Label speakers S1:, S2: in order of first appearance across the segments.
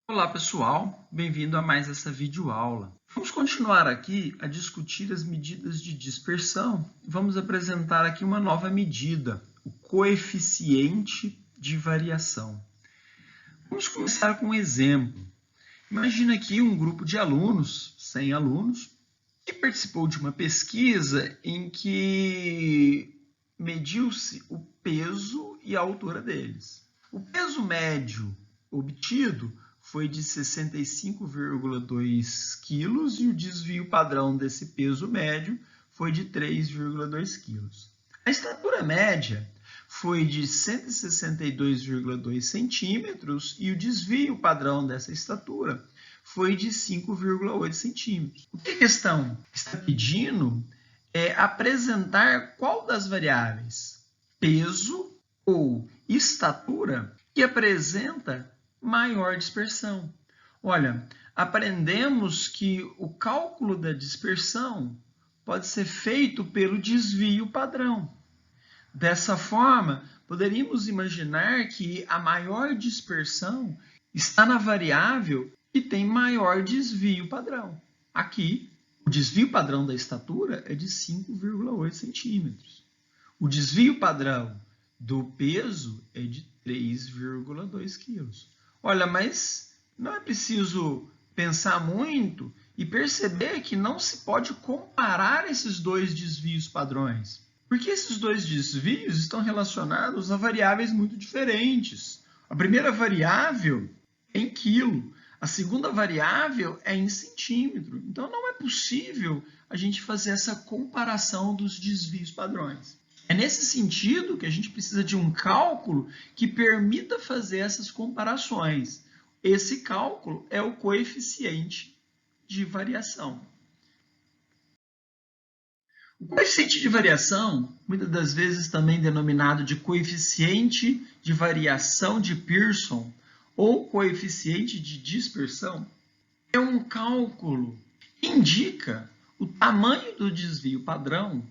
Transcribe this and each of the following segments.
S1: Olá pessoal, bem-vindo a mais essa videoaula. Vamos continuar aqui a discutir as medidas de dispersão. Vamos apresentar aqui uma nova medida, o coeficiente de variação. Vamos começar com um exemplo. Imagina aqui um grupo de alunos, 100 alunos, que participou de uma pesquisa em que mediu-se o peso e a altura deles. O peso médio obtido foi de 65,2 quilos e o desvio padrão desse peso médio foi de 3,2 quilos. A estatura média foi de 162,2 centímetros e o desvio padrão dessa estatura foi de 5,8 centímetros. O que a questão está pedindo é apresentar qual das variáveis, peso ou estatura, que apresenta maior dispersão. Olha, aprendemos que o cálculo da dispersão pode ser feito pelo desvio padrão. Dessa forma, poderíamos imaginar que a maior dispersão está na variável que tem maior desvio padrão. Aqui, o desvio padrão da estatura é de 5,8 centímetros. O desvio padrão do peso é de 3,2 quilos. Olha, mas não é preciso pensar muito e perceber que não se pode comparar esses dois desvios padrões, porque esses dois desvios estão relacionados a variáveis muito diferentes. A primeira variável é em quilo, a segunda variável é em centímetro. Então, não é possível a gente fazer essa comparação dos desvios padrões. É nesse sentido que a gente precisa de um cálculo que permita fazer essas comparações. Esse cálculo é o coeficiente de variação. O coeficiente de variação, muitas das vezes também denominado de coeficiente de variação de Pearson ou coeficiente de dispersão, é um cálculo que indica o tamanho do desvio padrão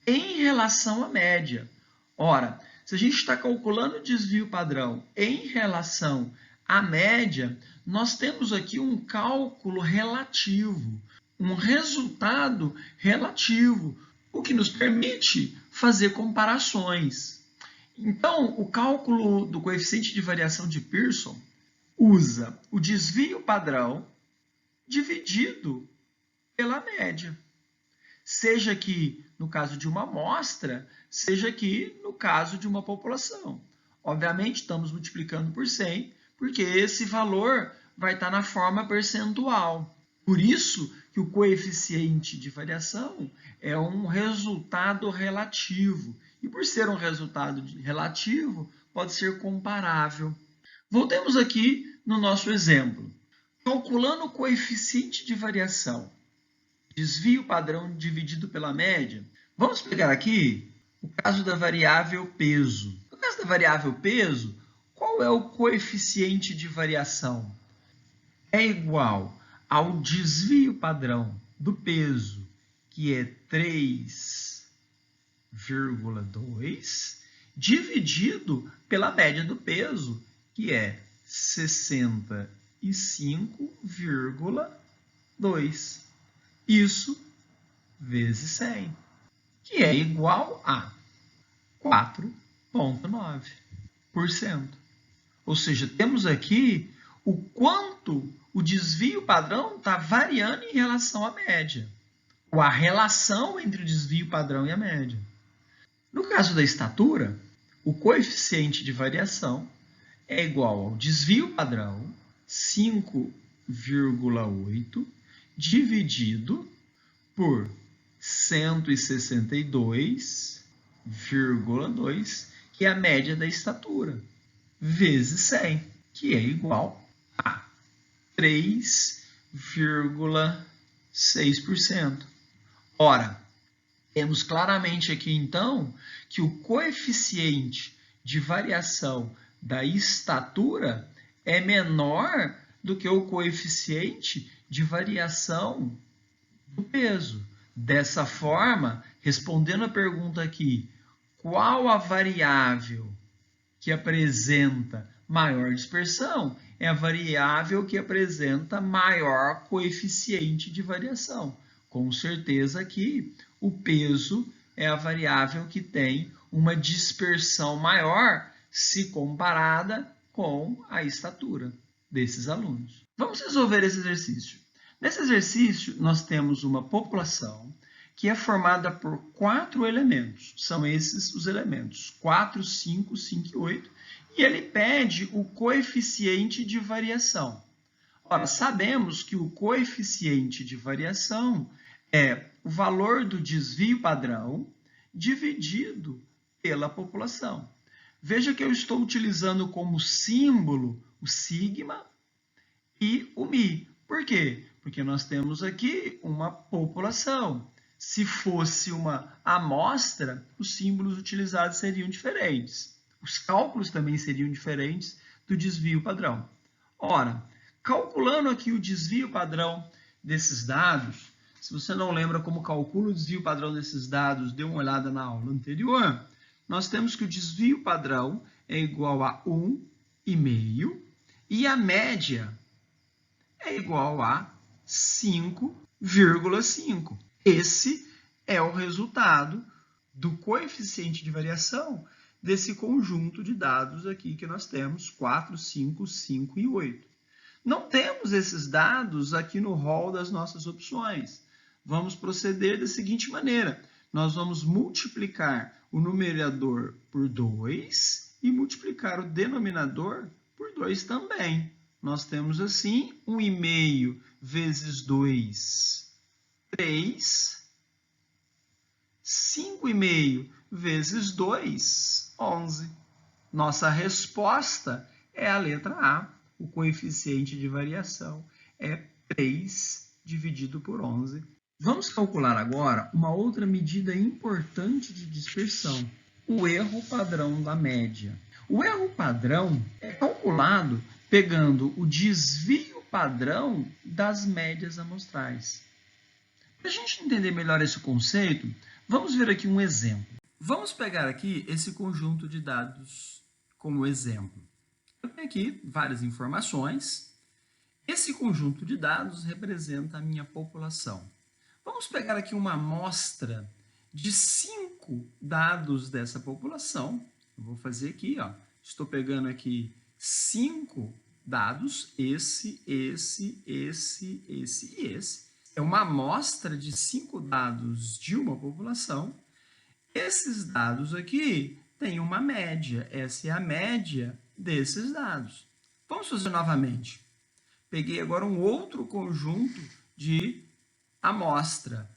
S1: em relação à média. Ora, se a gente está calculando o desvio padrão em relação à média, nós temos aqui um cálculo relativo, um resultado relativo, o que nos permite fazer comparações. Então, o cálculo do coeficiente de variação de Pearson usa o desvio padrão dividido pela média. Seja aqui no caso de uma amostra, seja aqui no caso de uma população. Obviamente, estamos multiplicando por 100, porque esse valor vai estar na forma percentual. Por isso que o coeficiente de variação é um resultado relativo. E por ser um resultado relativo, pode ser comparável. Voltemos aqui no nosso exemplo. Calculando o coeficiente de variação, desvio padrão dividido pela média. Vamos pegar aqui o caso da variável peso. No caso da variável peso, qual é o coeficiente de variação? É igual ao desvio padrão do peso, que é 3,2, dividido pela média do peso, que é 65,2. Isso vezes 100, que é igual a 4,9%. Ou seja, temos aqui o quanto o desvio padrão está variando em relação à média, ou a relação entre o desvio padrão e a média. No caso da estatura, o coeficiente de variação é igual ao desvio padrão, 5,8, dividido por 162,2, que é a média da estatura, vezes 100, que é igual a 3,6%. Ora, temos claramente aqui, então, que o coeficiente de variação da estatura é menor do que o coeficiente de variação do peso. Dessa forma, respondendo a pergunta aqui, qual a variável que apresenta maior dispersão? é a variável que apresenta maior coeficiente de variação. Com certeza aqui, o peso é a variável que tem uma dispersão maior se comparada com a estatura desses alunos. Vamos resolver esse exercício. Nesse exercício, nós temos uma população que é formada por 4 elementos. São esses os elementos, 4, 5, 5 e 8. E ele pede o coeficiente de variação. Ora, sabemos que o coeficiente de variação é o valor do desvio padrão dividido pela população. Veja que eu estou utilizando como símbolo o sigma e o mi. Por quê? Porque nós temos aqui uma população. Se fosse uma amostra, os símbolos utilizados seriam diferentes. Os cálculos também seriam diferentes do desvio padrão. Ora, calculando aqui o desvio padrão desses dados, se você não lembra como calcula o desvio padrão desses dados, dê uma olhada na aula anterior, nós temos que o desvio padrão é igual a 1,5 e a média é igual a 5,5. Esse é o resultado do coeficiente de variação desse conjunto de dados aqui que nós temos, 4, 5, 5 e 8. Não temos esses dados aqui no rol das nossas opções. Vamos proceder da seguinte maneira. Nós vamos multiplicar o numerador por 2 e multiplicar o denominador por 2 também. Nós temos assim 1,5 vezes 2, 3. 5,5 vezes 2, 11. Nossa resposta é a letra A. O coeficiente de variação é 3 dividido por 11. Vamos calcular agora uma outra medida importante de dispersão, o erro padrão da média. O erro padrão é calculado pegando o desvio padrão das médias amostrais. Para a gente entender melhor esse conceito, vamos ver aqui um exemplo. Vamos pegar aqui esse conjunto de dados como exemplo. Eu tenho aqui várias informações. Esse conjunto de dados representa a minha população. Vamos pegar aqui uma amostra de 5 dados dessa população. Eu vou fazer aqui, ó. Estou pegando aqui 5 dados, esse e esse. É uma amostra de 5 dados de uma população. Esses dados aqui têm uma média. Essa é a média desses dados. Vamos fazer novamente. Peguei agora um outro conjunto de amostra,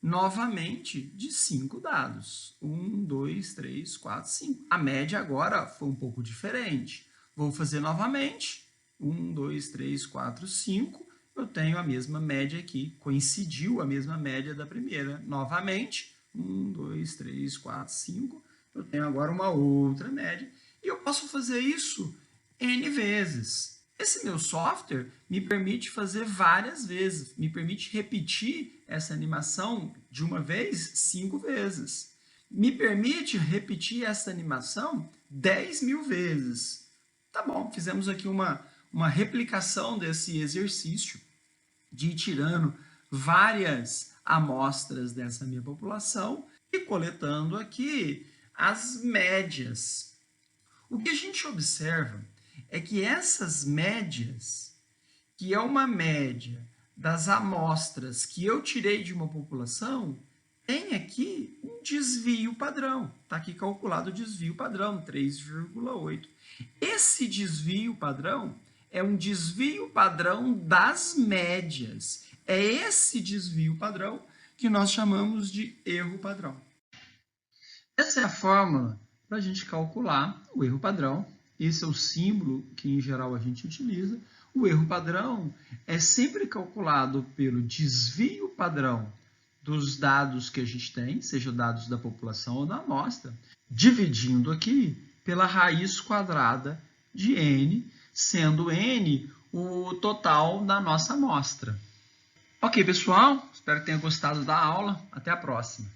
S1: novamente de 5 dados. 1, 2, 3, 4, 5. A média agora foi um pouco diferente. Vou fazer novamente. 1, 2, 3, 4, 5. Eu tenho a mesma média aqui. Coincidiu a mesma média da primeira. Novamente. 1, 2, 3, 4, 5. Eu tenho agora uma outra média. E eu posso fazer isso N vezes. Esse meu software me permite fazer várias vezes. Me permite repetir essa animação de uma vez 5 vezes. Me permite repetir essa animação 10.000 vezes. Tá bom, fizemos aqui uma replicação desse exercício de ir tirando várias amostras dessa minha população e coletando aqui as médias. O que a gente observa é que essas médias, que é uma média das amostras que eu tirei de uma população, tem aqui um desvio padrão. Está aqui calculado o desvio padrão, 3,8. Esse desvio padrão é um desvio padrão das médias. É esse desvio padrão que nós chamamos de erro padrão. Essa é a fórmula para a gente calcular o erro padrão. Esse é o símbolo que, em geral, a gente utiliza. O erro padrão é sempre calculado pelo desvio padrão dos dados que a gente tem, seja dados da população ou da amostra, dividindo aqui pela raiz quadrada de n, sendo n o total da nossa amostra. Ok, pessoal? Espero que tenham gostado da aula. Até a próxima.